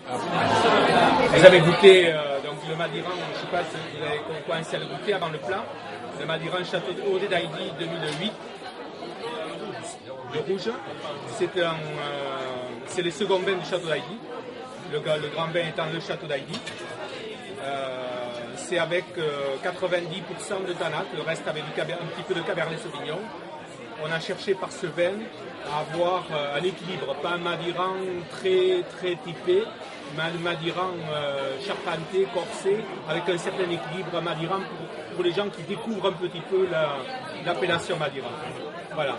Vous avez goûté donc le Madiran, je ne sais pas si vous avez commencé à le goûter avant le plat. Le Madiran Château d'Haïdy 2008, le rouge. C'est le second vin du Château d'Haïdy. Le grand vin étant le Château d'Haïdy. C'est avec 90% de tanat, le reste avec un petit peu de Cabernet Sauvignon. On a cherché par ce vin à avoir un équilibre, pas un Madiran très typé, mais un Madiran charpenté, corsé, avec un certain équilibre, un Madiran pour les gens qui découvrent un petit peu l'appellation Madiran. Voilà.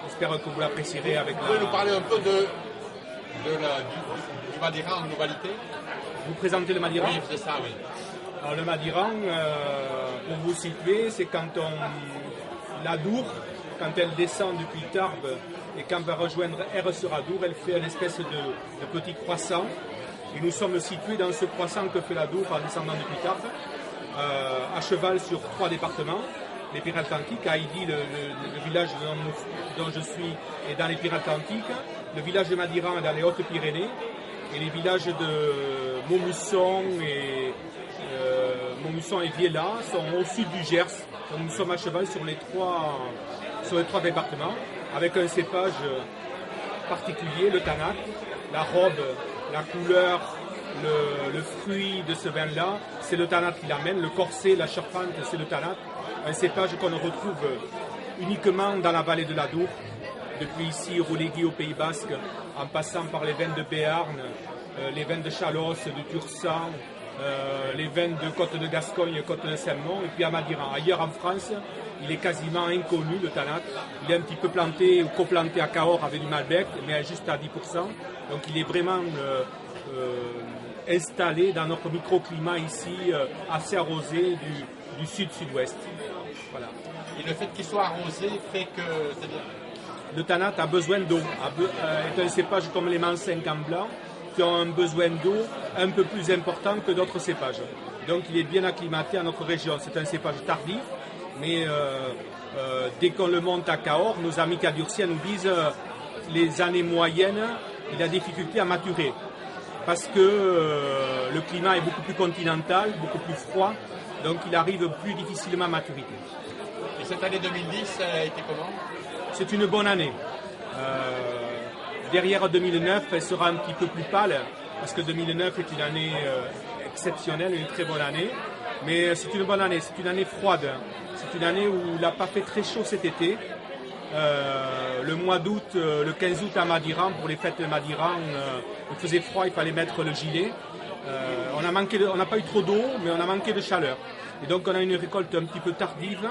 J'espère que vous l'apprécierez avec Vous pouvez nous parler un peu du Madiran en globalité? Vous présentez le Madiran? Oui, c'est ça, oui. Alors le Madiran, pour vous situer, c'est quand la Dour, quand elle descend depuis Tarbes et quand elle va rejoindre Erre-sur-Adour, elle fait une espèce de petit croissant. Et nous sommes situés dans ce croissant que fait la Dour en descendant depuis Tarbes, à cheval sur 3 départements. Les Pyrénées-Atlantiques, Haïdy, le village dont je suis, est dans les Pyrénées-Atlantiques. Le village de Madiran est dans les Hautes-Pyrénées. Et les villages de Montmusson et Viella sont au sud du Gers. Donc nous sommes à cheval sur les trois départements, avec un cépage particulier, le tanat, la robe, la couleur, le fruit de ce vin-là, c'est le tanat qui l'amène, le corset, la charpente, c'est le tanat. Un cépage qu'on retrouve uniquement dans la vallée de la Dour, depuis ici, Rouléguy au Pays Basque, en passant par les vins de Béarn, les vins de Chalosse, de Tursan, les vins de Côte de Gascogne, Côte de Saint-Mont, et puis à Madiran. Ailleurs en France, il est quasiment inconnu, le tanat. Il est un petit peu planté ou coplanté à Cahors avec du Malbec, mais juste à 10%. Donc il est vraiment installé dans notre microclimat ici, assez arrosé du sud-sud-ouest. Voilà. Et le fait qu'il soit arrosé fait que... Le tanat a besoin d'eau, est un cépage comme les Mancinq en blanc, qui ont un besoin d'eau un peu plus important que d'autres cépages. Donc il est bien acclimaté à notre région. C'est un cépage tardif, mais dès qu'on le monte à Cahors, nos amis cadurciens nous disent les années moyennes, il a difficulté à maturer. Parce que le climat est beaucoup plus continental, beaucoup plus froid, donc il arrive plus difficilement à maturité. Et cette année 2010, elle a été comment? C'est une bonne année. Derrière 2009, elle sera un petit peu plus pâle, parce que 2009 est une année exceptionnelle, une très bonne année. Mais c'est une bonne année, c'est une année froide. C'est une année où il n'a pas fait très chaud cet été. Le mois d'août, le 15 août à Madiran, pour les fêtes de Madiran, il faisait froid, il fallait mettre le gilet. On n'a pas eu trop d'eau, mais on a manqué de chaleur. Et donc on a une récolte un petit peu tardive,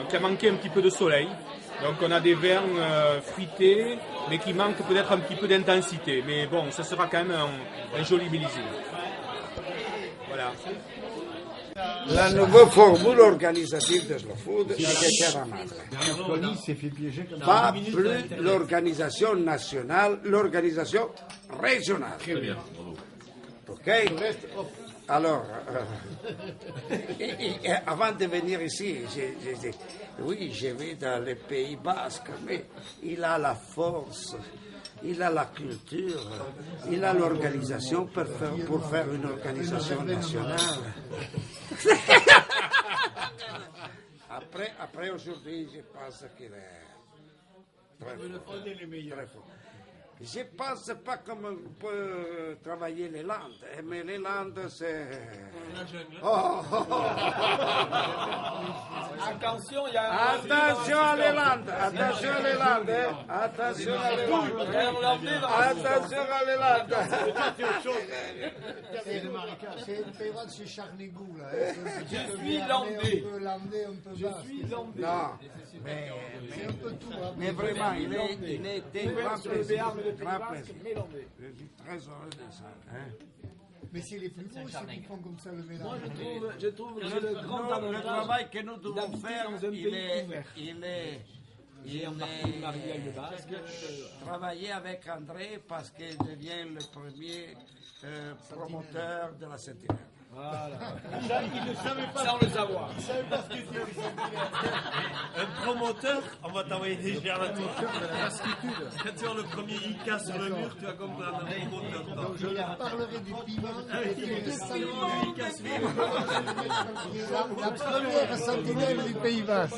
qui a manqué un petit peu de soleil. Donc on a des vins fruités, mais qui manquent peut-être un petit peu d'intensité. Mais bon, ça sera quand même un joli millésime. Voilà. La nouvelle formule organisative de Slow Food est de terre à madre. Pas plus l'organisation nationale, l'organisation régionale. Très bien. Ok? Alors, avant de venir ici, j'ai dit, oui, je vais dans les Pays Basques, mais il a la force, il a la culture, il a l'organisation pour faire une organisation nationale. Après aujourd'hui, je pense qu'il est très fort. Je ne pense pas comme on peut travailler les Landes, mais les Landes, c'est... Oh. Attention, il y a Attention à les Landes, attention à les Landes, attention à les Landes, attention à les Landes. C'est le marécage, c'est une période chez Charnégou, là. Je suis landais. Un peu landais, un peu basque. Je suis landais. Non, mais Un peu tout, hein. Mais vraiment, il était grand Sur le plaisir. Béarn, le Pays Grand Basque, plaisir. mélangé. Je suis très heureux de ça. Hein. Mais c'est les plus beaux, ceux qui font comme ça le mélange. Moi, je trouve que le grand Le avantage. travail que nous devons d'habiter faire, dans un pays ouvert. il en partenariat avec le Basque. travailler avec André parce qu'il devient le premier promoteur de la sentinelle. Voilà. Il ne savait pas. Sans le savoir. Il savait pas ce que c'était. Un promoteur, on va t'envoyer des germes à toi. Quand tu vois le premier Ika sur le mur, tu vas comprendre un promoteur. je leur parlerai du piment qui était le la première sentinelle du Pays Basque.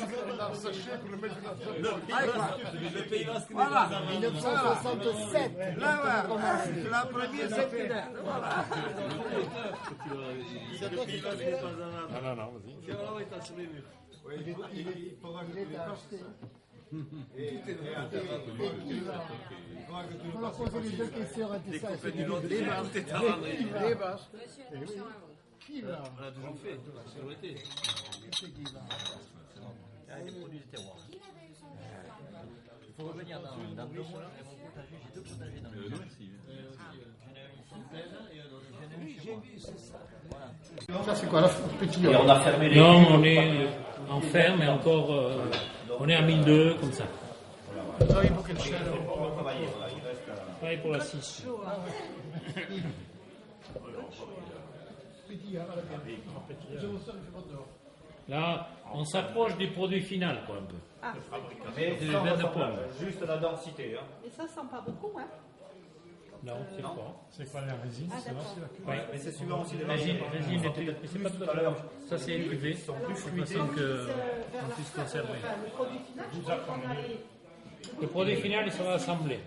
Le Pays Basque n'est Voilà. pas un 1967. Là, la première sentinelle. Voilà. Le Pays Basque n'est pas un Non, vas-y. C'est vraiment étant sur les murs. Il est à acheter. On leur poser les deux questions intéressantes. Tout est arrangé. Les vaches. Monsieur Qui va? On l'a toujours fait, ça a toujours été. C'est qui va? Des produits de terroir. Il faut revenir dans 2 mois et mon potager, j'ai 2 potagers dans le jardin. J'en ai un ici plein et un autre. J'en ai un chez moi. C'est ça. Voilà. Ça, c'est quoi la petite Et on a fermé les Non, on est en ferme et encore, on est à 1002 comme ça. travail pour quelle chaîne? Pareil pour la 6. Petit, hein, à la bière. Je vous sens, je vais dehors. Là, on s'approche du produit final, quoi, un peu. Ah, Mais Des sans verres de ressemblage, pomme. juste la densité. Hein. mais ça sent pas beaucoup, hein? Non, c'est fort. C'est quoi la résine? Ah, d'accord. Oui. Mais c'est suivant aussi des Résine, variétés. c'est pas tout à fait. Ça, c'est élevé, de façon qu'on puisse conserver. Le produit final, je crois qu'on a les... Le produit final, il sera assemblé.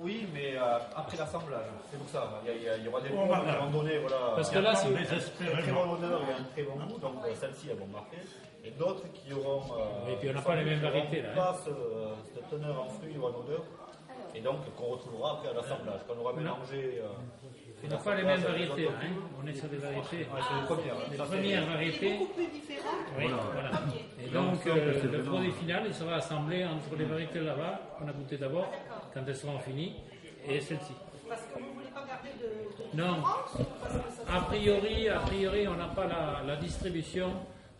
Oui, mais après l'assemblage. C'est pour ça. Il y aura des pommes qui vont donner. Voilà, Parce que là, c'est. un très bon odeur et un très bon goût. Donc celles-ci, elles vont marquer. Et d'autres qui auront. Et puis on n'a pas les mêmes variétés, là, hein. Pas cette teneur en fruits ou en odeur. Et donc qu'on retrouvera après à l'assemblage. Quand on aura mélangé. On n'a pas les mêmes variétés, hein. On est sur des variétés. C'est les premières. Les premières variétés. Beaucoup plus différent. Oui, voilà. Et donc, le produit final, il sera assemblé entre les variétés là-bas, qu'on a goûté d'abord, quand elles seront finies, et celle-ci. Parce que vous ne voulez pas garder de Non. France, parce que ça A priori, on n'a pas la distribution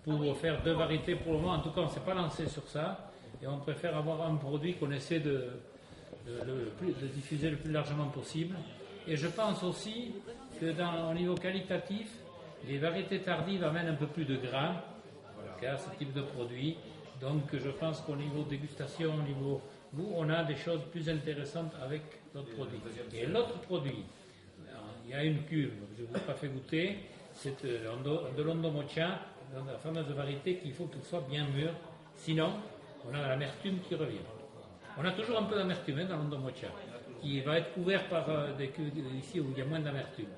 pour faire 2 variétés pour le moment. En tout cas, on ne s'est pas lancé sur ça. Et on préfère avoir un produit qu'on essaie de diffuser le plus largement possible. Et je pense aussi que au niveau qualitatif, les variétés tardives amènent un peu plus de gras qu'à ce type de produit. Donc je pense qu'au niveau dégustation, au niveau goût, on a des choses plus intéressantes avec l'autre produit. Et l'autre produit, il y a une cuve, je ne vous ai pas fait goûter, c'est de l'Ondomocha, la fameuse variété qu'il faut qu'elle soit bien mûre, sinon on a l'amertume qui revient. On a toujours un peu d'amertume dans l'Ondomocha, qui va être couvert par des cuves ici où il y a moins d'amertume.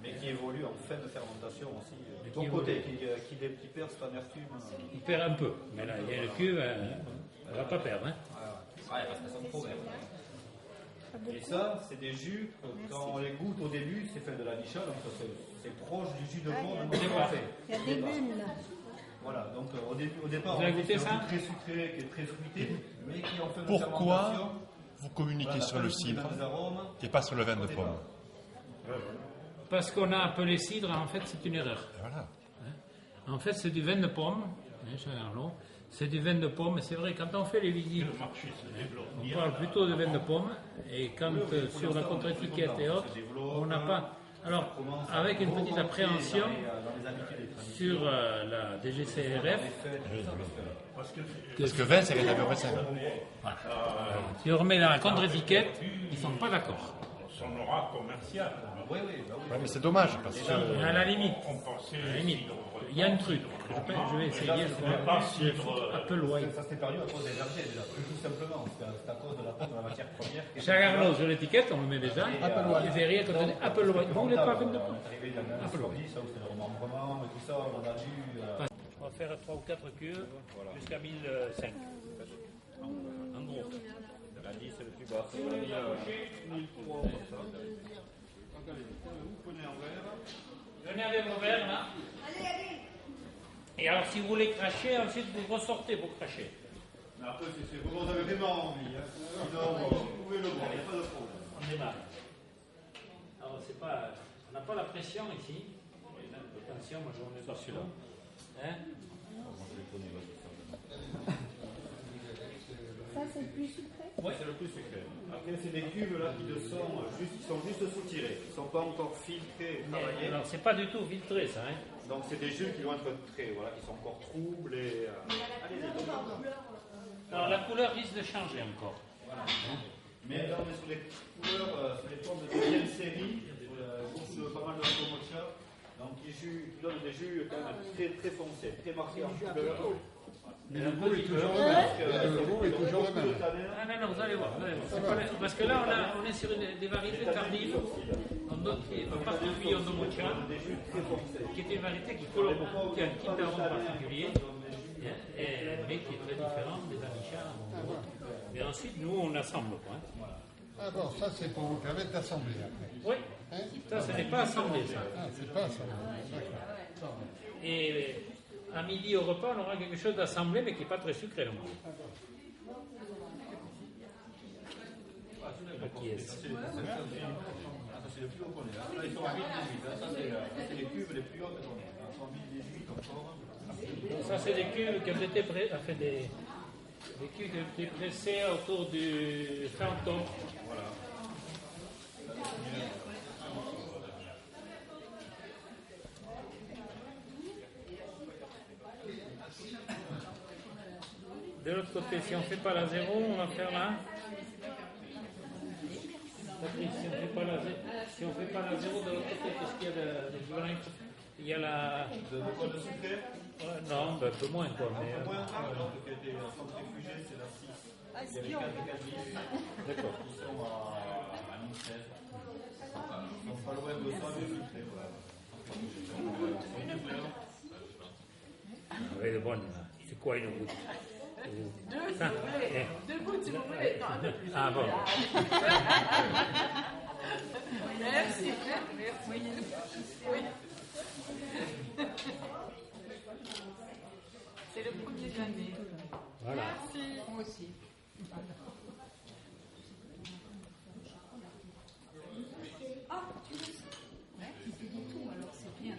Mais qui évolue en fin de fermentation aussi. Du bon côté, qui perd cette amertume. Il perd un peu, mais là, il y a une cuve, on ne va pas perdre. Hein. Ouais, parce qu'elles sont trop vertes. Et ça, c'est des jus que quand on les goûte au début, c'est fait de la licha, donc c'est proche du jus de pomme. Il y a des bulles. Voilà, donc au départ, Vous avez on goûté a ça un goût très sucré, qui est très fruité, mais qui en fait de Pourquoi fermentation, vous communiquez sur le cidre des arômes. et pas sur le vin de pomme? Parce qu'on a appelé cidre, en fait, c'est une erreur. Et voilà. En fait, c'est du vin de pomme. C'est du vin de pomme. C'est vrai, quand on fait les visites, on parle plutôt de vin de pomme. Et quand sur la contre-étiquette et autres, on n'a pas. Alors, avec une petite appréhension sur la DGCRF, Parce que vin, c'est rétablir raisin. si on remet dans la contre-étiquette, ils ne sont pas d'accord. Son aura commercial. Ouais, mais c'est dommage parce que. Mais à la limite, il y a un truc. Je vais essayer de voir. Apple Wine. Ça s'est perdu à cause des vergers déjà, tout simplement. C'est à cause de la de la matière première. Chagarlo sur l'étiquette, on le met déjà. Et derrière, quand on dit Apple Wine, vous voulez pas vin de pomme? Apple Wine. Ça, c'est le remembrement, tout ça, on a vu. On va faire 3 ou 4 cuves jusqu'à 1005. En gros. La 10, c'est le plus bas. 1003. Vous prenez un verre. Venez avec vos verres là. Et alors, si vous voulez cracher, ensuite vous ressortez pour cracher. Mais après, c'est vous avez vraiment envie. Sinon, vous pouvez le boire, il n'y a pas de problème. On démarre. Alors, c'est pas, on n'a pas la pression ici. Attention, moi je remets pas celui-là. Hein? Ça, c'est le plus sucré. Oui, c'est le plus sucré. Après, c'est des cubes là qui sont juste soutirés. Ils ne sont pas encore filtrés et travaillés. Alors, c'est pas du tout filtré ça. Hein? Donc, c'est des jus qui vont être très, voilà, qui sont encore troubles et. Alors, la couleur risque de changer encore. Voilà. Mais là, on est sur les couleurs, sur les pommes de deuxième série. donne des jus quand même très, très foncés, très marqués en couleur. Mais le goût est toujours le même. Le goût est toujours le même. Ah non, non, vous allez voir. C'est pas parce que là, on est sur des variétés tardives, en particulier en Domocha, qui est une variété qui colore beaucoup, qui a un petit arôme particulier, mais qui est très différent des Anichas. Mais ensuite, nous, on assemble. Ah bon, ça c'est pour vous permettre d'assembler après. Oui, ça, ce n'est pas assemblé, ça. Ah, c'est pas assemblé. D'accord. Et à midi au repas, on aura quelque chose d'assemblé, mais qui n'est pas très sucré non plus. Qui est Ça, c'est le plus haut qu'on est. Là, ils sont à 1018. Ça, c'est les cubes les plus hautes qu'on est. Ils sont à 1018 encore. Donc ça, c'est des cuves qui ont été des cuves qui ont été pressées autour du Fantôme. Voilà. De l'autre côté, si on ne fait pas la zéro, on va faire là. Patrice, si on ne fait pas la zéro, de l'autre côté, qu'est-ce qu'il y a de il y a la... De sucré non, un peu moins quoi. Mais, un peu moins. Donc, qui a été centrifugé, c'est la 6. Il y a les 4 et 4 d'accord. Qui sont à 1016. Ils sont pas loin de ça, mais sucré. Oui, le bon, c'est quoi une goutte? Deux gouttes, si vous voulez. Non, un peu plus. Ah bon. Merci. Merci. Oui. C'est le premier de l'année. Voilà. Merci. Moi aussi. Ah, tu sais. Ouais, tu fais du tout, alors c'est bien.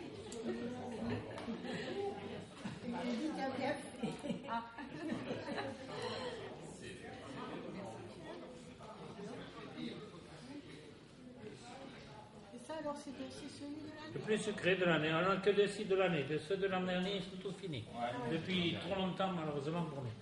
Ah. Et ça, alors, c'était aussi celui de l'année? Le plus sucré de l'année. Alors que ceux de l'année. Ceux de l'an dernier, ils sont tous finis. Depuis trop longtemps, malheureusement pour nous.